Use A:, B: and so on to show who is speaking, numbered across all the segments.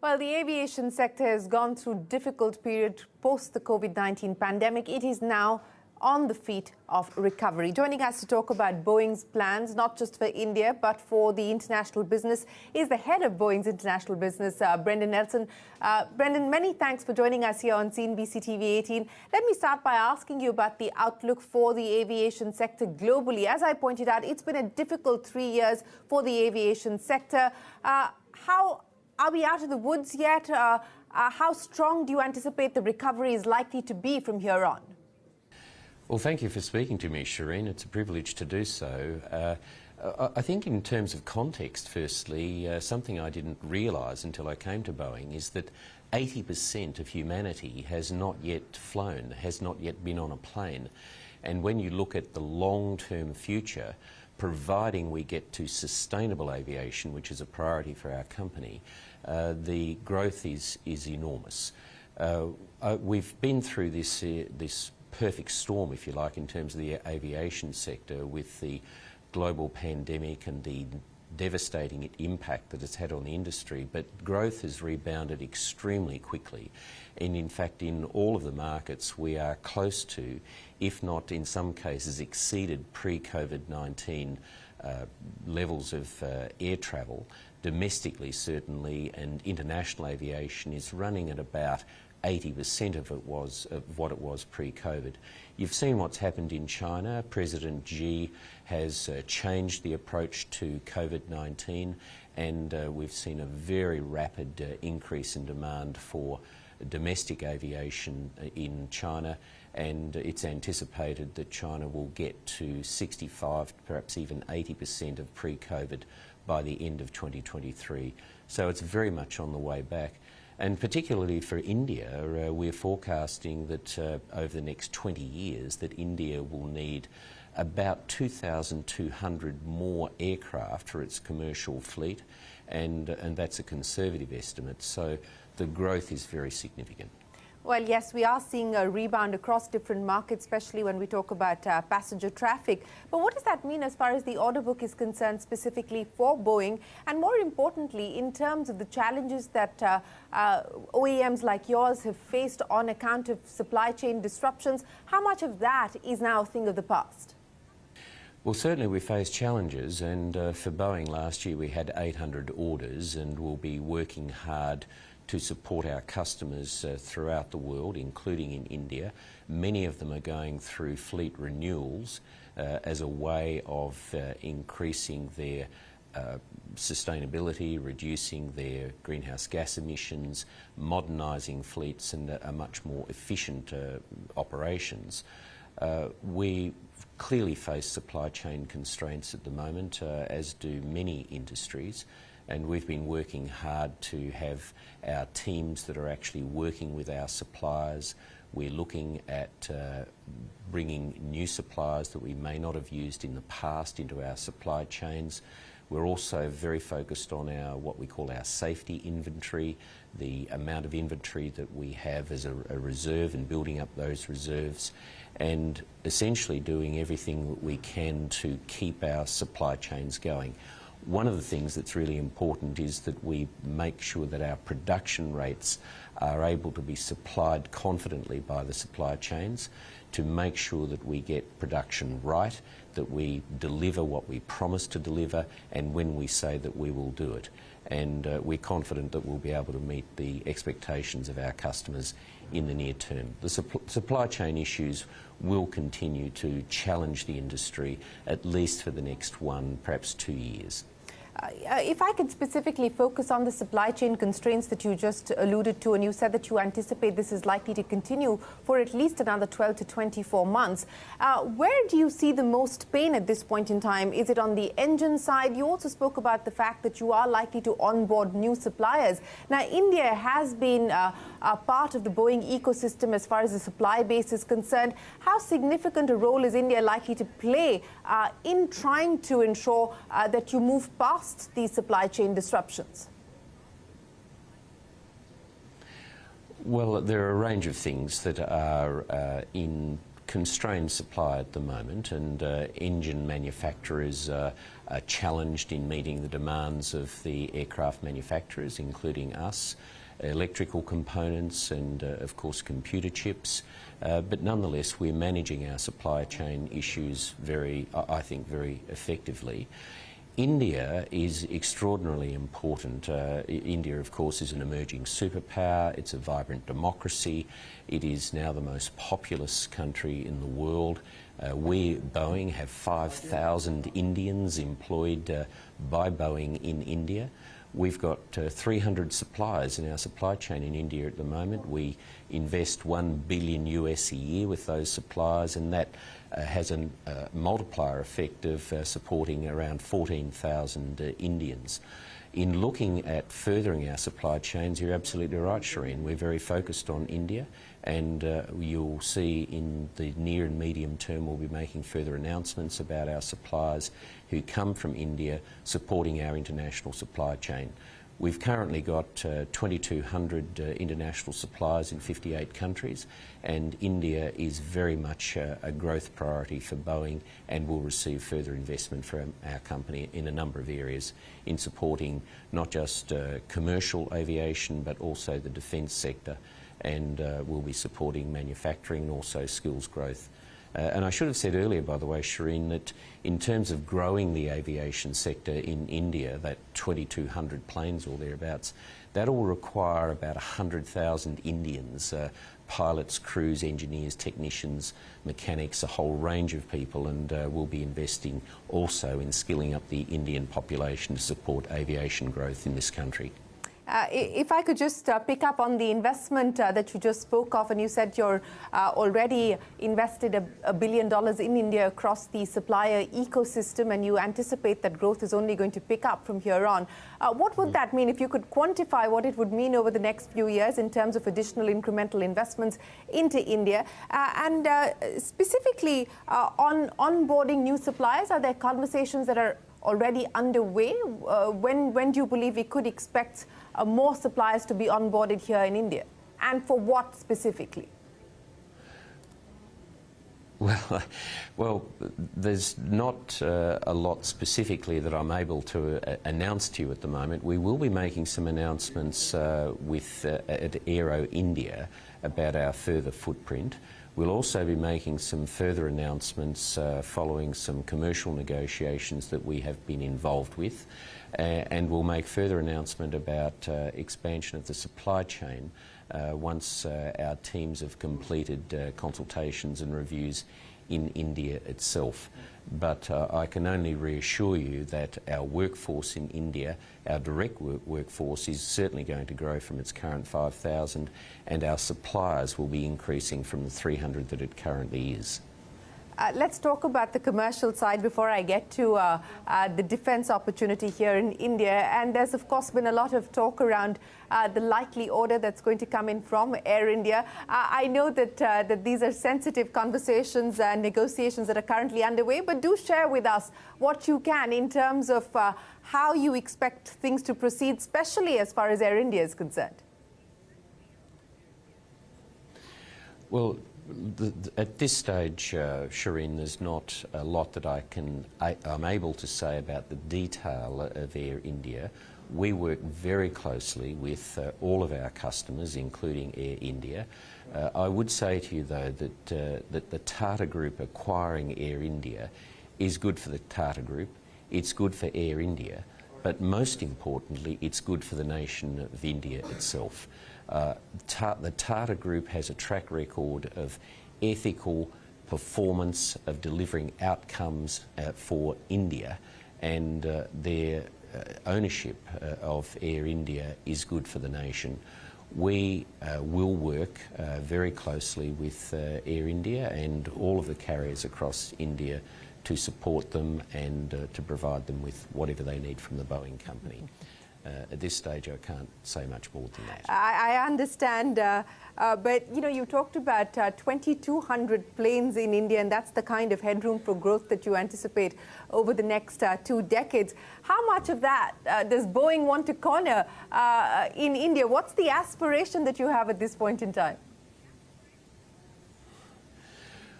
A: Well, the aviation sector has gone through a difficult period post the COVID-19 pandemic. It is now on the feet of recovery. Joining us to talk about Boeing's plans, not just for India, but for the international business, is the head of Boeing's international business, Brendan Nelson. Brendan, many thanks for joining us here on CNBC-TV18. Let me start by asking you about the outlook for the aviation sector globally. As I pointed out, it's been a difficult 3 years for the aviation sector. How are we out of the woods yet? How strong do you anticipate the recovery is likely to be from here on?
B: Well, thank you for speaking to me, Shereen. It's a privilege to do so. I think in terms of context, firstly, something I didn't realise until I came to Boeing is that 80% of humanity has not yet flown, has not yet been on a plane. And when you look at the long-term future, providing we get to sustainable aviation, which is a priority for our company, the growth is enormous. We've been through this perfect storm, if you like, in terms of the aviation sector with the global pandemic and the devastating impact that it's had on the industry, but growth has rebounded extremely quickly. And in fact, in all of the markets, we are close to, if not in some cases exceeded pre-COVID-19 levels of air travel, domestically certainly, and international aviation is running at about 80% of what it was pre-COVID. You've seen what's happened in China. President Xi has changed the approach to COVID-19, and we've seen a very rapid increase in demand for domestic aviation in China, and it's anticipated that China will get to 65, perhaps even 80% of pre-COVID by the end of 2023. So it's very much on the way back. And particularly for India, we're forecasting that over the next 20 years that India will need about 2,200 more aircraft for its commercial fleet, and that's a conservative estimate. So the growth is very significant.
A: Well, yes, we are seeing a rebound across different markets, especially when we talk about passenger traffic. But what does that mean as far as the order book is concerned, specifically for Boeing? And more importantly, in terms of the challenges that OEMs like yours have faced on account of supply chain disruptions, how much of that is now a thing of the past?
B: Well, certainly we face challenges, and for Boeing last year we had 800 orders, and we'll be working hard to support our customers throughout the world, including in India. Many of them are going through fleet renewals as a way of increasing their sustainability, reducing their greenhouse gas emissions, modernising fleets, and a much more efficient operations. We clearly face supply chain constraints at the moment, as do many industries. And we've been working hard to have our teams that are actually working with our suppliers. We're looking at bringing new suppliers that we may not have used in the past into our supply chains. We're also very focused on what we call our safety inventory, the amount of inventory that we have as a reserve, and building up those reserves, and essentially doing everything that we can to keep our supply chains going. One of the things that's really important is that we make sure that our production rates are able to be supplied confidently by the supply chains, to make sure that we get production right, that we deliver what we promise to deliver, and when we say that we will do it. And we're confident that we'll be able to meet the expectations of our customers in the near term. The supply chain issues will continue to challenge the industry at least for the next 1, perhaps 2 years.
A: If I could specifically focus on the supply chain constraints that you just alluded to, and you said that you anticipate this is likely to continue for at least another 12 to 24 months. Where do you see the most pain at this point in time? Is it on the engine side? You also spoke about the fact that you are likely to onboard new suppliers. Now, India has been a part of the Boeing ecosystem as far as the supply base is concerned. How significant a role is India likely to play in trying to ensure that you move past these supply chain disruptions?
B: Well, there are a range of things that are in constrained supply at the moment, and engine manufacturers are challenged in meeting the demands of the aircraft manufacturers, including us, electrical components and, of course, computer chips. But nonetheless, we're managing our supply chain issues I think, very effectively. India is extraordinarily important. India, of course, is an emerging superpower. It's a vibrant democracy. It is now the most populous country in the world. We, Boeing, have 5,000 Indians employed by Boeing in India. We've got 300 suppliers in our supply chain in India at the moment. We invest $1 billion US a year with those suppliers, and that has a multiplier effect of supporting around 14,000 Indians. In looking at furthering our supply chains, you're absolutely right, Shereen. We're very focused on India, and you'll see in the near and medium term we'll be making further announcements about our suppliers who come from India supporting our international supply chain. We've currently got 2,200 international suppliers in 58 countries, and India is very much a growth priority for Boeing, and will receive further investment from our company in a number of areas in supporting not just commercial aviation but also the defence sector, and we'll be supporting manufacturing and also skills growth. And I should have said earlier, by the way, Shereen, that in terms of growing the aviation sector in India, that 2,200 planes or thereabouts, that will require about 100,000 Indians, pilots, crews, engineers, technicians, mechanics, a whole range of people, and we'll be investing also in skilling up the Indian population to support aviation growth in this country.
A: If I could just pick up on the investment that you just spoke of, and you said you're already invested $1 billion in India across the supplier ecosystem, and you anticipate that growth is only going to pick up from here on. What would that mean, if you could quantify what it would mean over the next few years in terms of additional incremental investments into India? And specifically on onboarding new suppliers, are there conversations that are already underway? When do you believe we could expect more suppliers to be onboarded here in India, and for what specifically?
B: Well, there's not a lot specifically that I'm able to announce to you at the moment. We will be making some announcements at Aero India about our further footprint. We'll also be making some further announcements following some commercial negotiations that we have been involved with, and we'll make further announcement about expansion of the supply chain once our teams have completed consultations and reviews in India itself. But I can only reassure you that our workforce in India, our direct workforce, is certainly going to grow from its current 5,000, and our suppliers will be increasing from the 300 that it currently is.
A: Let's talk about the commercial side before I get to the defence opportunity here in India. And there's, of course, been a lot of talk around the likely order that's going to come in from Air India. I know that these are sensitive conversations and negotiations that are currently underway, but do share with us what you can in terms of how you expect things to proceed, especially as far as Air India is concerned.
B: Well, at this stage, Shereen, there's not a lot that I'm able to say about the detail of Air India. We work very closely with all of our customers, including Air India. I would say to you, though, that the Tata Group acquiring Air India is good for the Tata Group, it's good for Air India, but most importantly, it's good for the nation of India itself. The Tata Group has a track record of ethical performance, of delivering outcomes for India, and their ownership of Air India is good for the nation. We will work very closely with Air India and all of the carriers across India to support them and to provide them with whatever they need from the Boeing Company. At this stage, I can't say much more than that.
A: I understand, but you know, you talked about 2,200 planes in India, and that's the kind of headroom for growth that you anticipate over the next 2 decades. How much of that does Boeing want to corner in India? What's the aspiration that you have at this point in time?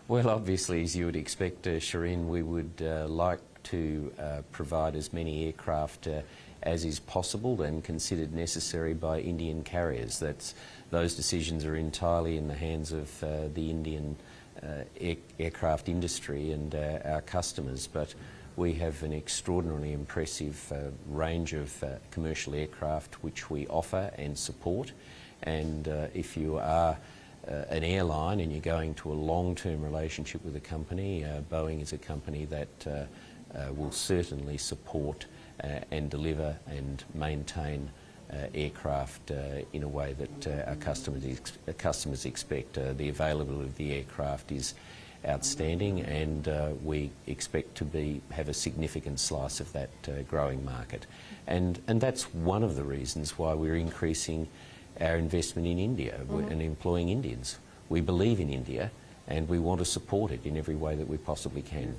B: Well, obviously, as you would expect, Shereen, we would like to provide as many aircraft as is possible and considered necessary by Indian carriers. Those decisions are entirely in the hands of the Indian aircraft industry and our customers, but we have an extraordinarily impressive range of commercial aircraft which we offer and support, and if you are an airline and you're going to a long-term relationship with a company, Boeing is a company that will certainly support and deliver and maintain aircraft in a way that our customers expect. The availability of the aircraft is outstanding, and we expect to have a significant slice of that growing market. And that's one of the reasons why we're increasing our investment in India and employing Indians. We believe in India and we want to support it in every way that we possibly can.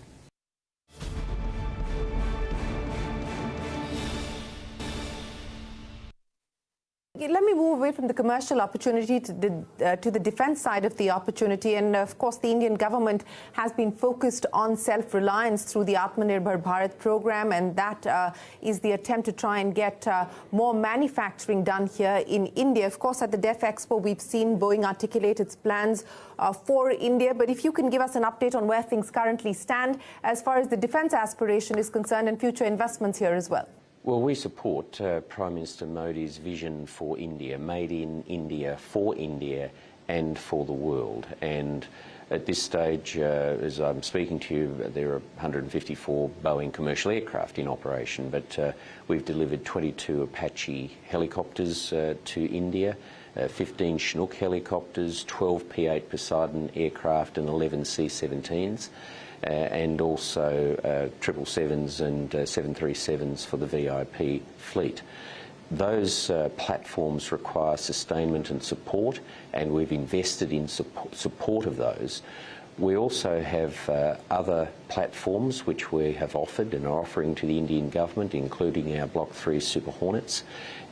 A: Let me move away from the commercial opportunity to the defence side of the opportunity. And of course, the Indian government has been focused on self-reliance through the Atmanirbhar Bharat program, and that is the attempt to try and get more manufacturing done here in India. Of course, at the DEF Expo, we've seen Boeing articulate its plans for India. But if you can give us an update on where things currently stand as far as the defence aspiration is concerned and future investments here as well.
B: Well, we support Prime Minister Modi's vision for India, made in India, for India and for the world. And at this stage, as I'm speaking to you, there are 154 Boeing commercial aircraft in operation, but we've delivered 22 Apache helicopters to India, 15 Chinook helicopters, 12 P-8 Poseidon aircraft and 11 C-17s. And also 777s and 737s for the VIP fleet. Those platforms require sustainment and support, and we've invested in support of those. We also have other platforms which we have offered and are offering to the Indian government, including our Block 3 Super Hornets,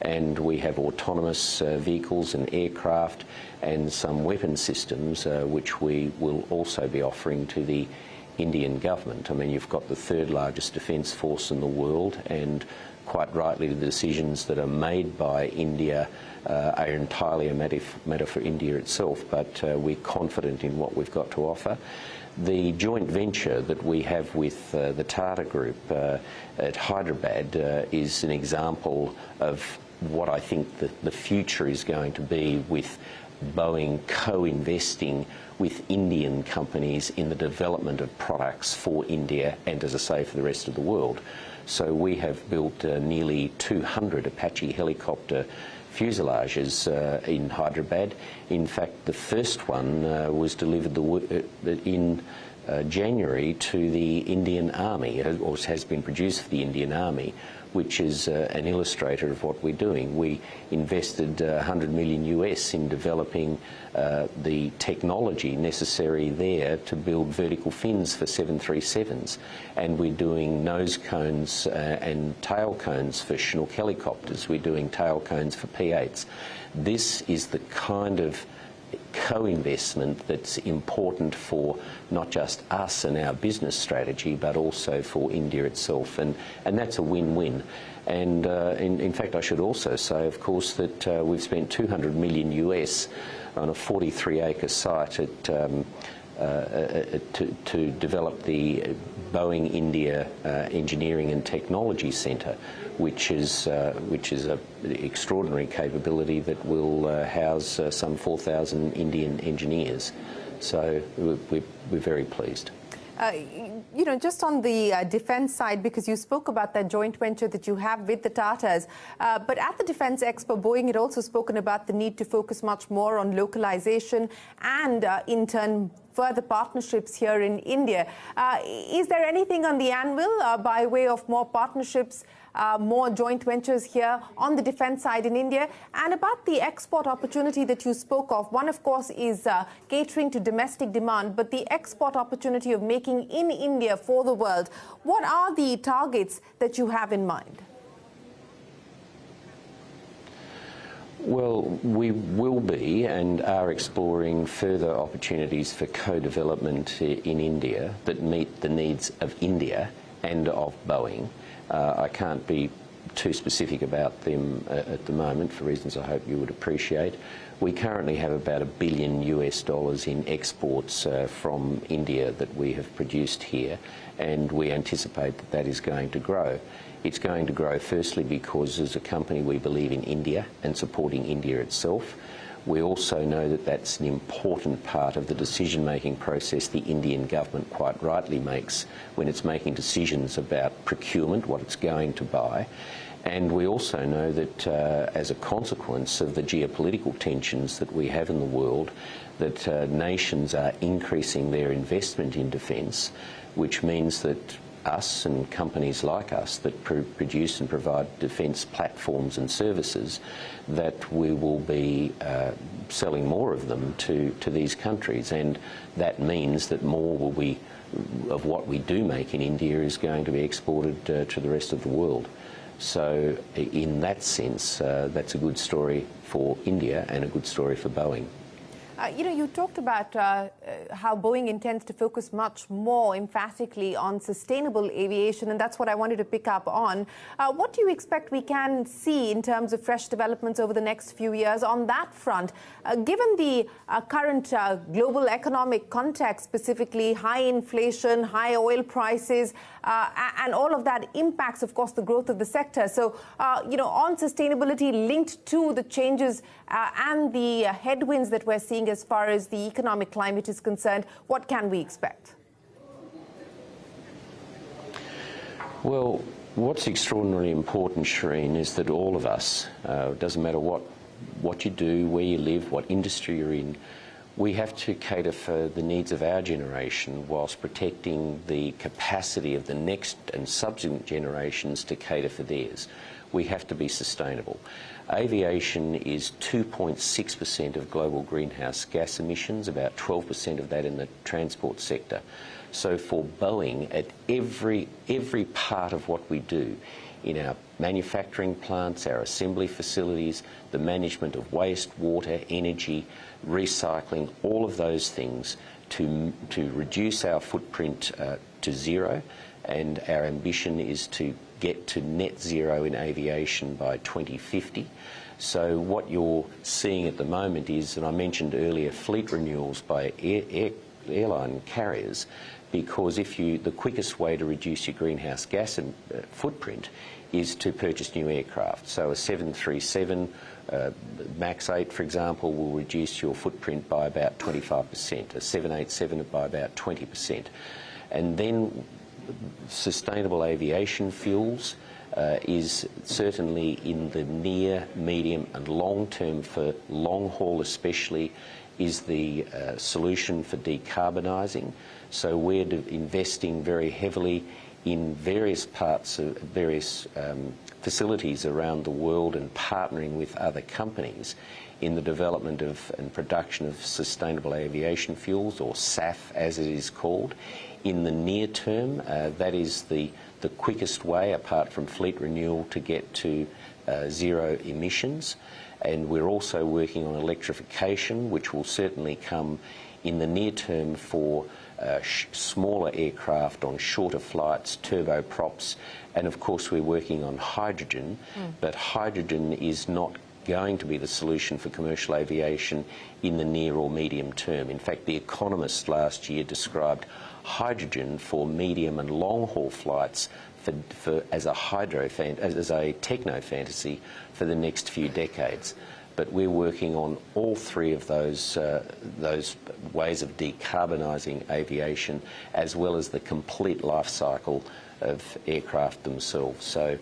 B: and we have autonomous vehicles and aircraft and some weapon systems which we will also be offering to the Indian government. I mean, you've got the third largest defence force in the world, and quite rightly the decisions that are made by India are entirely a matter for India itself, but we're confident in what we've got to offer. The joint venture that we have with the Tata Group at Hyderabad is an example of what I think the future is going to be, with Boeing co-investing with Indian companies in the development of products for India and, as I say, for the rest of the world. So we have built nearly 200 Apache helicopter fuselages in Hyderabad. In fact, the first one was delivered in January to the Indian Army, or has been produced for the Indian Army, which is an illustrator of what we're doing. We invested $100 million US in developing the technology necessary there to build vertical fins for 737s, and we're doing nose cones and tail cones for Chinook helicopters. We're doing tail cones for P-8s. This is the kind of co-investment that's important for not just us and our business strategy, but also for India itself, and that's a win-win. And in fact, I should also say, of course, that we've spent $200 million US on a 43-acre site to develop the Boeing India Engineering and Technology Centre, which is an extraordinary capability that will house some 4,000 Indian engineers. So we're very pleased.
A: You know, just on the defence side, because you spoke about that joint venture that you have with the Tatas, but at the Defence Expo, Boeing had also spoken about the need to focus much more on localization and, in turn, further partnerships here in India. Is there anything on the anvil by way of more partnerships, more joint ventures here on the defence side in India? And about the export opportunity that you spoke of, one, of course, is catering to domestic demand, but the export opportunity of making in India for the world. What are the targets that you have in mind?
B: Well, we will be and are exploring further opportunities for co-development in India that meet the needs of India and of Boeing. I can't be too specific about them at the moment for reasons I hope you would appreciate. We currently have about $1 billion in exports from India that we have produced here, and we anticipate that that is going to grow. It's going to grow firstly because as a company we believe in India and supporting India itself. We also know that that's an important part of the decision-making process the Indian government quite rightly makes when it's making decisions about procurement, what it's going to buy. And we also know that as a consequence of the geopolitical tensions that we have in the world, that nations are increasing their investment in defence, which means that us and companies like us that produce and provide defence platforms and services, that we will be selling more of them to these countries, and that means that more will be of what we do make in India is going to be exported to the rest of the world. So in that sense, that's a good story for India and a good story for Boeing.
A: You talked about how Boeing intends to focus much more emphatically on sustainable aviation, and that's what I wanted to pick up on. What do you expect we can see in terms of fresh developments over the next few years on that front? Given the current global economic context, specifically high inflation, high oil prices, and all of that impacts, of course, the growth of the sector. So, on sustainability linked to the changes and the headwinds that we're seeing as far as the economic climate is concerned, what can we expect?
B: Well, what's extraordinarily important, Shereen, is that all of us, it doesn't matter what you do, where you live, what industry you're in, we have to cater for the needs of our generation whilst protecting the capacity of the next and subsequent generations to cater for theirs. We have to be sustainable. Aviation is 2.6% of global greenhouse gas emissions, about 12% of that in the transport sector. So for Boeing, at every part of what we do, in our manufacturing plants, our assembly facilities, the management of waste, water, energy, recycling, all of those things to reduce our footprint to zero, and our ambition is to get to net zero in aviation by 2050. So what you're seeing at the moment is, and I mentioned earlier, fleet renewals by airline carriers, because the quickest way to reduce your greenhouse gas footprint is to purchase new aircraft. So a 737 MAX 8, for example, will reduce your footprint by about 25%, a 787 by about 20%. And then sustainable aviation fuels is certainly in the near, medium and long term, for long haul especially, is the solution for decarbonising. So we're investing very heavily in various parts of various facilities around the world and partnering with other companies in the development of and production of sustainable aviation fuels, or SAF as it is called. In the near term, that is the quickest way, apart from fleet renewal, to get to zero emissions. And we're also working on electrification, which will certainly come in the near term for smaller aircraft on shorter flights, turboprops, and of course we're working on hydrogen, but hydrogen is not going to be the solution for commercial aviation in the near or medium term. In fact, The Economist last year described hydrogen for medium and long haul flights as a techno fantasy for the next few decades. But we're working on all three of those ways of decarbonising aviation, as well as the complete life cycle of aircraft themselves. So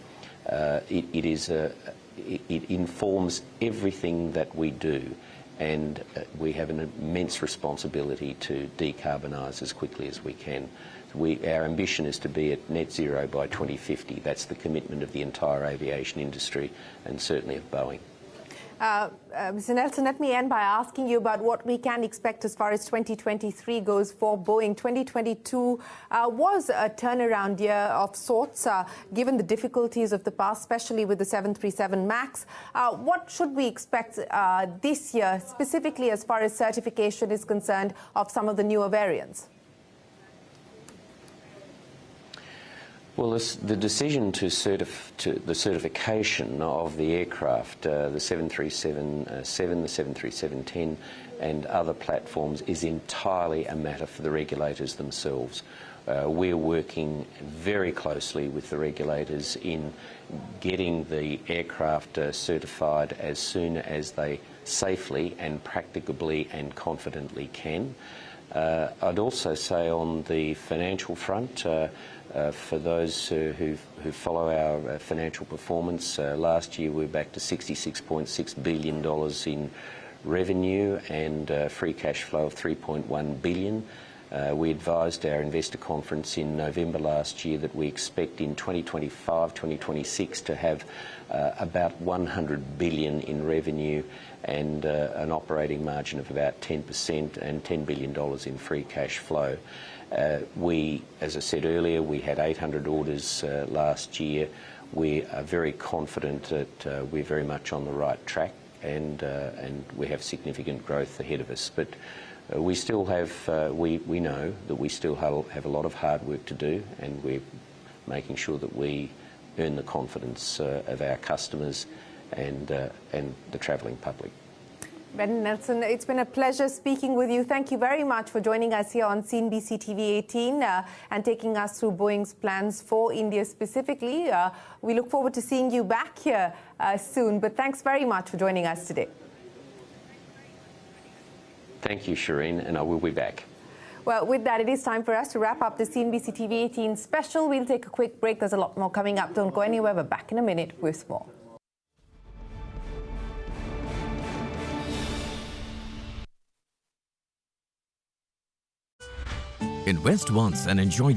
B: it informs everything that we do, and we have an immense responsibility to decarbonise as quickly as we can. Our ambition is to be at net zero by 2050. That's the commitment of the entire aviation industry, and certainly of Boeing.
A: Mr. Nelson, let me end by asking you about what we can expect as far as 2023 goes for Boeing. 2022 was a turnaround year of sorts, given the difficulties of the past, especially with the 737 MAX. What should we expect this year, specifically as far as certification is concerned of some of the newer variants?
B: Well, the decision to the certification of the aircraft, the 737-7, the 737-10 and other platforms is entirely a matter for the regulators themselves. We're working very closely with the regulators in getting the aircraft certified as soon as they safely and practicably and confidently can. I'd also say on the financial front, for those who follow our financial performance, last year we were back to $66.6 billion in revenue and free cash flow of $3.1 billion. We advised our investor conference in November last year that we expect in 2025, 2026 to have about $100 billion in revenue and an operating margin of about 10% and $10 billion in free cash flow. As I said earlier, we had 800 orders last year. We are very confident that we're very much on the right track and we have significant growth ahead of us. But we still have, we know that we still have a lot of hard work to do, and we're making sure that we earn the confidence of our customers and the travelling public.
A: Bhan Nelson, it's been a pleasure speaking with you. Thank you very much for joining us here on CNBC-TV18 and taking us through Boeing's plans for India specifically. We look forward to seeing you back here soon, but thanks very much for joining us today.
B: Thank you, Shereen, and I will be back.
A: Well, with that, it is time for us to wrap up the CNBC-TV18 special. We'll take a quick break. There's a lot more coming up. Don't go anywhere. We're back in a minute with more.
C: Invest once and enjoy